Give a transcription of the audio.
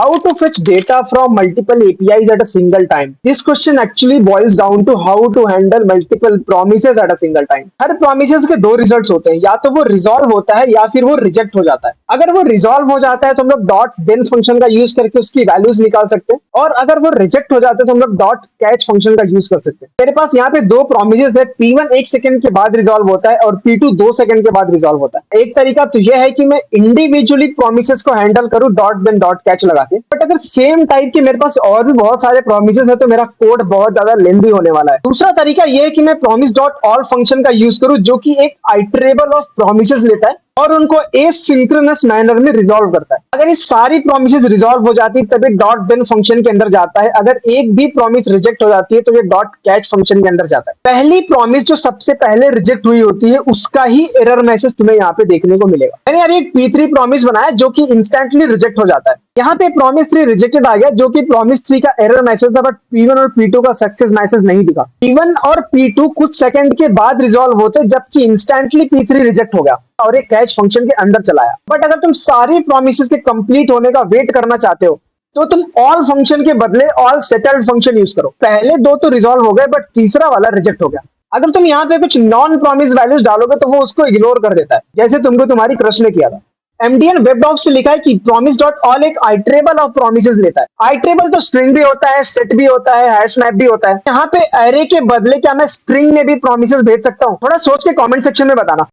How to fetch data from multiple APIs at a single time? This question actually boils down to how to handle multiple promises at a single time. Her promises के दो results होते हैं, या तो वो resolve होता है या फिर वो reject हो जाता है. अगर वो resolve हो जाता है तो हम लोग dot then function का use करके उसकी values निकाल सकते हैं, और अगर वो reject हो जाता है तो हम लोग dot catch function का use कर सकते हैं. मेरे पास यहाँ पे दो promises है, P1 1 सेकंड के बाद resolve होता है और P2 2 सेकंड के बाद resolve होता है. एक तरीका तो यह है कि मैं individually promises को handle करूँ dot then dot catch लगा के. बट अगर सेम टाइप के मेरे पास और भी बहुत सारे प्रोमिसेस है तो मेरा कोड बहुत ज्यादा लेंदी होने वाला है. दूसरा तरीका यह है कि मैं promise डॉट ऑल फंक्शन का यूज करूं, जो कि एक आइटरेबल ऑफ प्रोमिसेस लेता है और उनको एसिंक्रोनस मैनर में रिजॉल्व करता है. अगर ये सारी प्रोमिसेस रिजॉल्व हो जाती है तब ये डॉट देन फंक्शन के अंदर जाता है. अगर एक भी प्रॉमिस रिजेक्ट हो जाती है तो ये डॉट कैच फंक्शन के अंदर जाता है. पहली प्रॉमिस जो सबसे पहले रिजेक्ट हुई होती है उसका ही एरर मैसेज तुम्हें यहाँ पे देखने को मिलेगा. मैंने अभी एक P3 प्रॉमिस बनाया जो कि इंस्टेंटली रिजेक्ट हो जाता है. यहाँ पे प्रॉमिस 3 रिजेक्टेड आ गया जो कि प्रॉमिस 3 का एरर मैसेज था, बट P1 और P2 का सक्सेस मैसेज नहीं दिखा. P1 और P2 कुछ सेकंड के बाद रिजॉल्व होते जबकि इंस्टेंटली P3 रिजेक्ट हो गया और एक कैच फंक्शन के अंदर चलाया. बट अगर तुम सारी प्रोमिसेस के कंप्लीट होने का वेट करना चाहते हो तो तुम ऑल फंक्शन के बदले ऑल सेटल्ड फंक्शन यूज करो. पहले दो तो रिजॉल्व हो गए बट तीसरा वाला रिजेक्ट हो गया. अगर तुम यहाँ पे कुछ नॉन प्रॉमिस वैल्यूज डालोगे तो वो उसको इग्नोर कर देता है, जैसे तुमको तुम्हारी क्रश ने किया था. MDN वेबडॉक्स पे लिखा है कि promise डॉट ऑल एक आइटरेबल ऑफ प्रोमिसेस लेता है. आइटरेबल तो स्ट्रिंग भी होता है, सेट भी होता है, हैश मैप भी होता है. यहाँ पे एरे के बदले क्या मैं स्ट्रिंग में भी प्रोमिसेस भेज सकता हूँ? थोड़ा सोच के कमेंट सेक्शन में बताना.